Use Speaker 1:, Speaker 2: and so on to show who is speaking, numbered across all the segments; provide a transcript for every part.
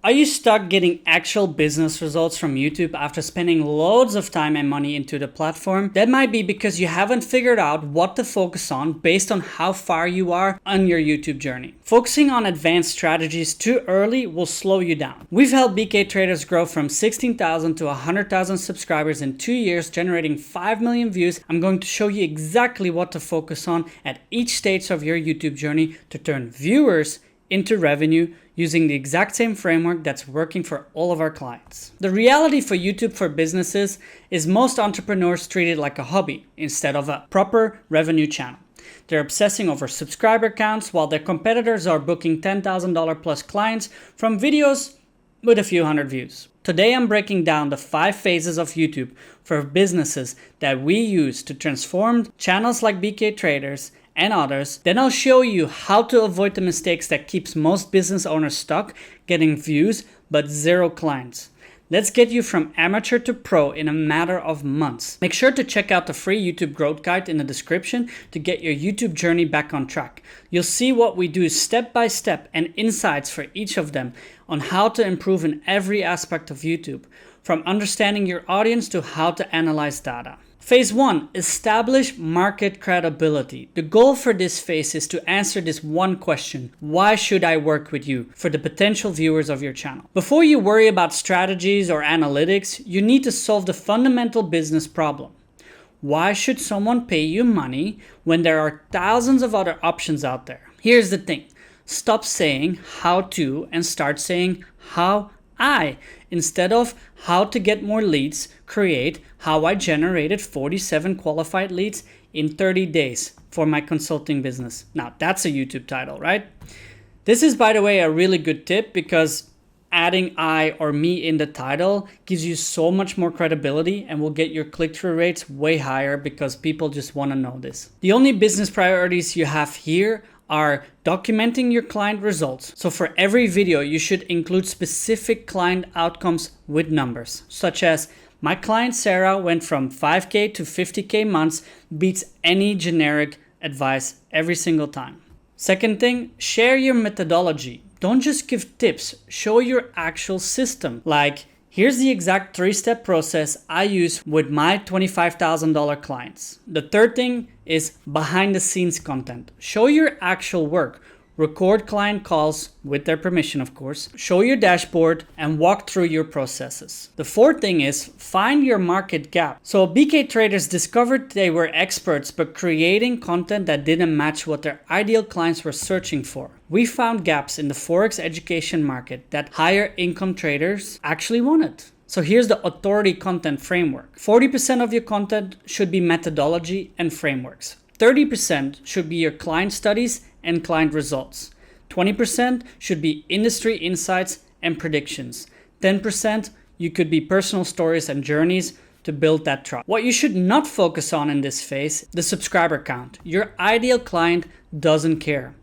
Speaker 1: Are you stuck getting actual business results from YouTube after spending loads of time and money into the platform? That might be because you haven't figured out what to focus on based on how far you are on your YouTube journey. Focusing on advanced strategies too early will slow you down. We've helped BK traders grow from 16,000 to 100,000 subscribers in 2 years, generating 5 million views. I'm going to show you exactly what to focus on at each stage of your YouTube journey to turn viewers into revenue using the exact same framework that's working for all of our clients. The reality for YouTube for businesses is most entrepreneurs treat it like a hobby instead of a proper revenue channel. They're obsessing over subscriber counts while their competitors are booking $10,000 plus clients from videos with a few hundred views. Today I'm breaking down the 5 phases of YouTube for businesses that we use to transform channels like BK Traders and others. Then I'll show you how to avoid the mistakes that keeps most business owners stuck, getting views but zero clients. Let's get you from amateur to pro in a matter of months. Make sure to check out the free YouTube growth guide in the description to get your YouTube journey back on track. You'll see what we do step by step and insights for each of them on how to improve in every aspect of YouTube, from understanding your audience to how to analyze data. Phase 1, establish market credibility. The goal for this phase is to answer this one question: why should I work with you, for the potential viewers of your channel? Before you worry about strategies or analytics, you need to solve the fundamental business problem. Why should someone pay you money when there are thousands of other options out there? Here's the thing: stop saying how to and start saying how I. Instead of how to get more leads, create how I generated 47 qualified leads in 30 days for my consulting business. Now that's a YouTube title, right? This is, by the way, a really good tip because adding I or me in the title gives you so much more credibility and will get your click-through rates way higher because people just want to know this. The only business priorities you have here are documenting your client results. So for every video, you should include specific client outcomes with numbers, such as my client Sarah went from 5K to 50K months, beats any generic advice every single time. Second thing, share your methodology. Don't just give tips, show your actual system. Like, here's the exact 3-step process I use with my $25,000 clients. The third thing is behind the scenes content. Show your actual work. Record client calls with their permission, of course. Show your dashboard and walk through your processes. The fourth thing is find your market gap. So BK traders discovered they were experts but creating content that didn't match what their ideal clients were searching for. We found gaps in the Forex education market that higher income traders actually wanted. So here's the authority content framework. 40% of your content should be methodology and frameworks. 30% should be your client studies and client results. 20% should be industry insights and predictions. 10% you could be personal stories and journeys to build that trust. What you should not focus on in this phase, the subscriber count. Your ideal client doesn't care.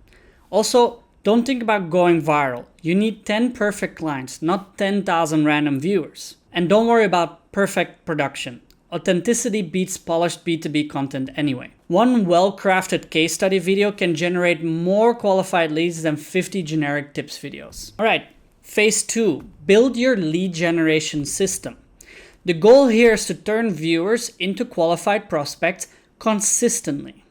Speaker 1: Also, don't think about going viral. You need 10 perfect clients, not 10,000 random viewers. And don't worry about perfect production. Authenticity beats polished B2B content anyway. One well-crafted case study video can generate more qualified leads than 50 generic tips videos. All right, phase 2, build your lead generation system. The goal here is to turn viewers into qualified prospects consistently.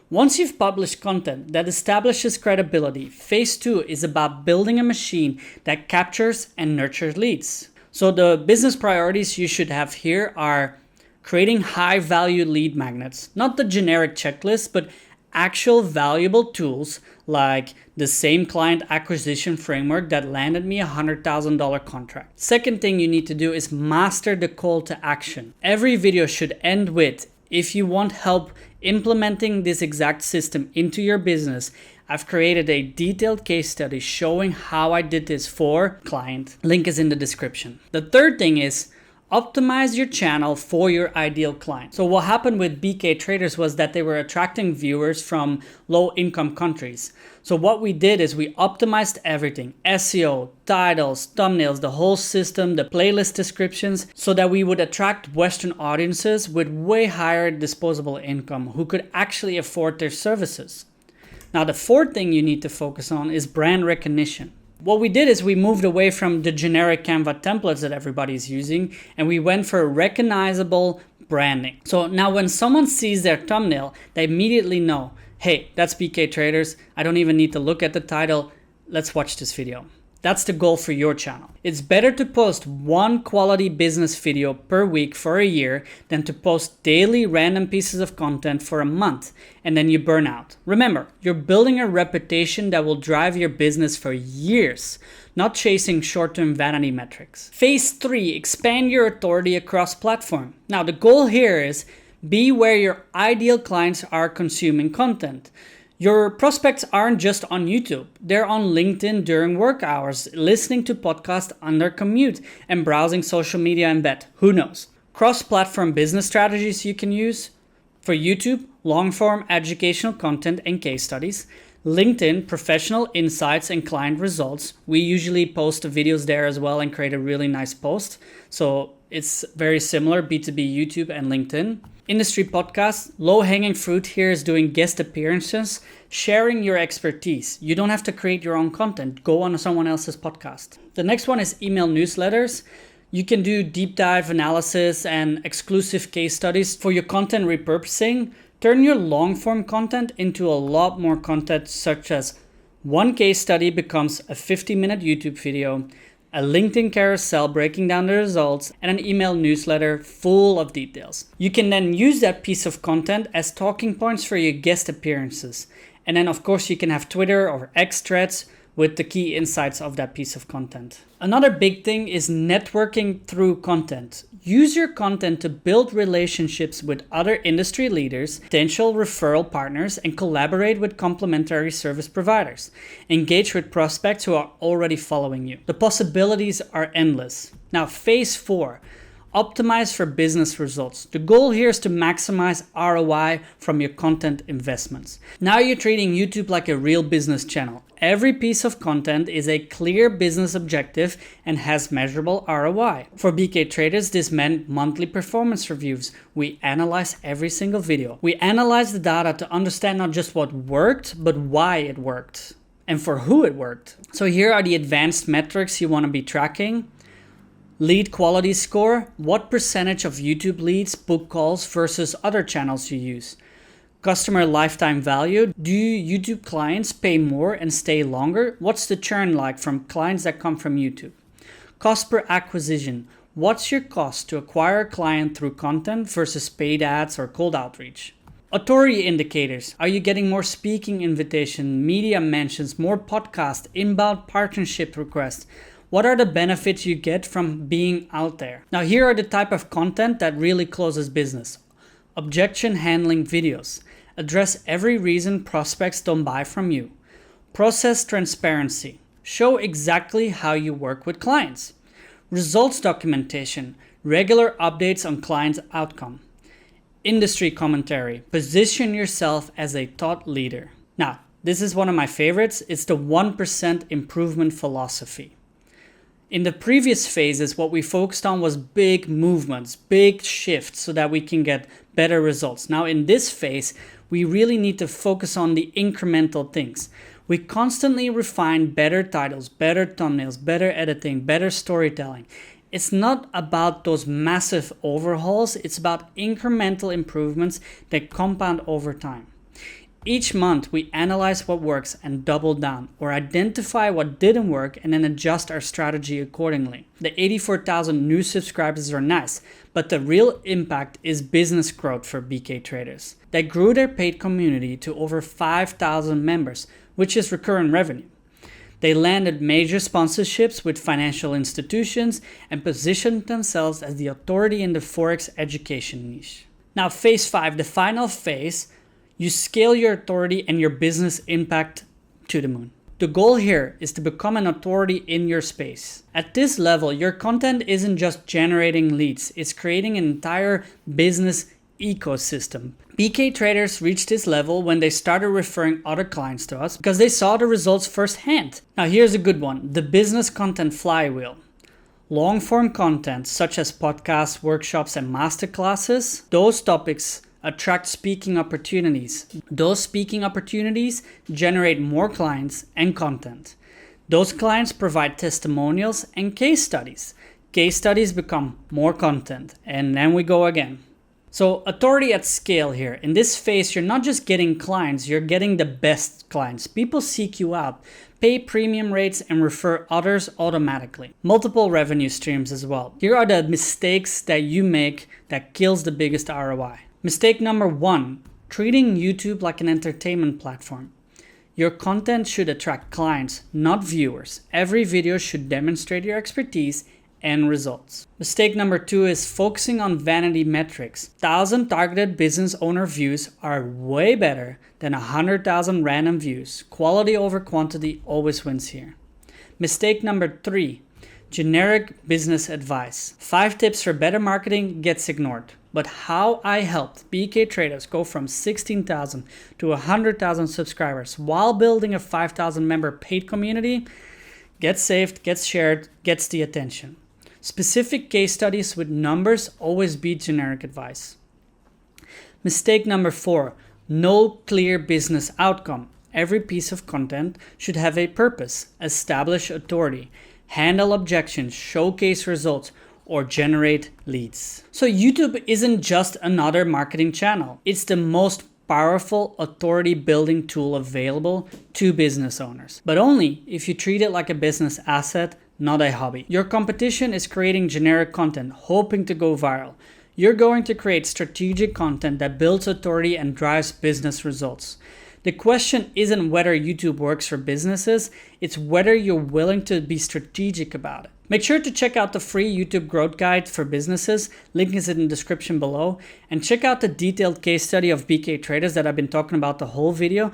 Speaker 1: Once you've published content that establishes credibility, phase 2 is about building a machine that captures and nurtures leads. So the business priorities you should have here are creating high-value lead magnets, not the generic checklist, but actual valuable tools like the same client acquisition framework that landed me a $100,000 contract. Second thing you need to do is master the call to action. Every video should end with, if you want help implementing this exact system into your business, I've created a detailed case study showing how I did this for client. Link is in the description. The third thing is optimize your channel for your ideal client. So what happened with BK traders was that they were attracting viewers from low income countries. So what we did is we optimized everything: SEO, titles, thumbnails, the whole system, the playlist descriptions, so that we would attract Western audiences with way higher disposable income who could actually afford their services. Now, the fourth thing you need to focus on is brand recognition. What we did is we moved away from the generic Canva templates that everybody's using, and we went for recognizable branding. So now when someone sees their thumbnail, they immediately know, hey, that's BK Traders. I don't even need to look at the title. Let's watch this video. That's the goal for your channel. It's better to post one quality business video per week for a year than to post daily random pieces of content for a month and then you burn out. Remember, you're building a reputation that will drive your business for years, not chasing short-term vanity metrics. Phase 3, expand your authority across platform. Now, the goal here is be where your ideal clients are consuming content. Your prospects aren't just on YouTube. They're on LinkedIn during work hours, listening to podcasts on their commute, and browsing social media in bed. Who knows? Cross-platform business strategies you can use. For YouTube, long-form educational content and case studies. LinkedIn, professional insights and client results. We usually post the videos there as well and create a really nice post. So it's very similar, B2B, YouTube, and LinkedIn. Industry podcasts, low-hanging fruit here is doing guest appearances, sharing your expertise. You don't have to create your own content. Go on someone else's podcast. The next one is email newsletters. You can do deep dive analysis and exclusive case studies for your content repurposing. Turn your long-form content into a lot more content, such as one case study becomes a 50-minute YouTube video, a LinkedIn carousel breaking down the results, and an email newsletter full of details. You can then use that piece of content as talking points for your guest appearances. And then of course you can have Twitter or X threads with the key insights of that piece of content. Another big thing is networking through content. Use your content to build relationships with other industry leaders, potential referral partners, and collaborate with complementary service providers. Engage with prospects who are already following you. The possibilities are endless. Now, phase 4. Optimize for business results. The goal here is to maximize ROI from your content investments. Now you're treating YouTube like a real business channel. Every piece of content is a clear business objective and has measurable ROI. For BK Traders, this meant monthly performance reviews. We analyze every single video. We analyze the data to understand not just what worked, but why it worked and for who it worked. So here are the advanced metrics you want to be tracking. Lead quality score, what percentage of YouTube leads book calls versus other channels you use. Customer lifetime value, do YouTube clients pay more and stay longer? What's the churn like from clients that come from YouTube? Cost per acquisition, what's your cost to acquire a client through content versus paid ads or cold outreach? Authority indicators, are you getting more speaking invitation, media mentions, more podcast, inbound partnership requests? What are the benefits you get from being out there? Now here are the type of content that really closes business. Objection handling videos. Address every reason prospects don't buy from you. Process transparency. Show exactly how you work with clients. Results documentation. Regular updates on clients' outcome. Industry commentary. Position yourself as a thought leader. Now, this is one of my favorites. It's the 1% improvement philosophy. In the previous phases, what we focused on was big movements, big shifts so that we can get better results. Now in this phase, we really need to focus on the incremental things. We constantly refine better titles, better thumbnails, better editing, better storytelling. It's not about those massive overhauls, it's about incremental improvements that compound over time. Each month, we analyze what works and double down, or identify what didn't work and then adjust our strategy accordingly. The 84,000 new subscribers are nice, but the real impact is business growth for BK Traders. They grew their paid community to over 5,000 members, which is recurrent revenue. They landed major sponsorships with financial institutions and positioned themselves as the authority in the Forex education niche. Now, phase 5, the final phase, you scale your authority and your business impact to the moon. The goal here is to become an authority in your space. At this level, your content isn't just generating leads, it's creating an entire business ecosystem. BK Traders reached this level when they started referring other clients to us because they saw the results firsthand. Now here's a good one, the business content flywheel. Long-form content such as podcasts, workshops, and masterclasses, those topics attract speaking opportunities. Those speaking opportunities generate more clients and content. Those clients provide testimonials and case studies. Case studies become more content, and then we go again. So authority at scale here. In this phase, you're not just getting clients, you're getting the best clients. People seek you out, pay premium rates, and refer others automatically. Multiple revenue streams as well. Here are the mistakes that you make that kills the biggest ROI. Mistake number 1, treating YouTube like an entertainment platform. Your content should attract clients, not viewers. Every video should demonstrate your expertise and results. Mistake number 2 is focusing on vanity metrics. 1,000 targeted business owner views are way better than 100,000 random views. Quality over quantity always wins here. Mistake number 3, generic business advice. 5 tips for better marketing gets ignored. But how I helped BK traders go from 16,000 to 100,000 subscribers while building a 5,000 member paid community gets saved, gets shared, gets the attention. Specific case studies with numbers always beat generic advice. Mistake number 4, no clear business outcome. Every piece of content should have a purpose, establish authority, handle objections, showcase results, or generate leads. So YouTube isn't just another marketing channel. It's the most powerful authority building tool available to business owners, but only if you treat it like a business asset, not a hobby. Your competition is creating generic content, hoping to go viral. You're going to create strategic content that builds authority and drives business results. The question isn't whether YouTube works for businesses, it's whether you're willing to be strategic about it. Make sure to check out the free YouTube growth guide for businesses, link is in the description below, and check out the detailed case study of BK traders that I've been talking about the whole video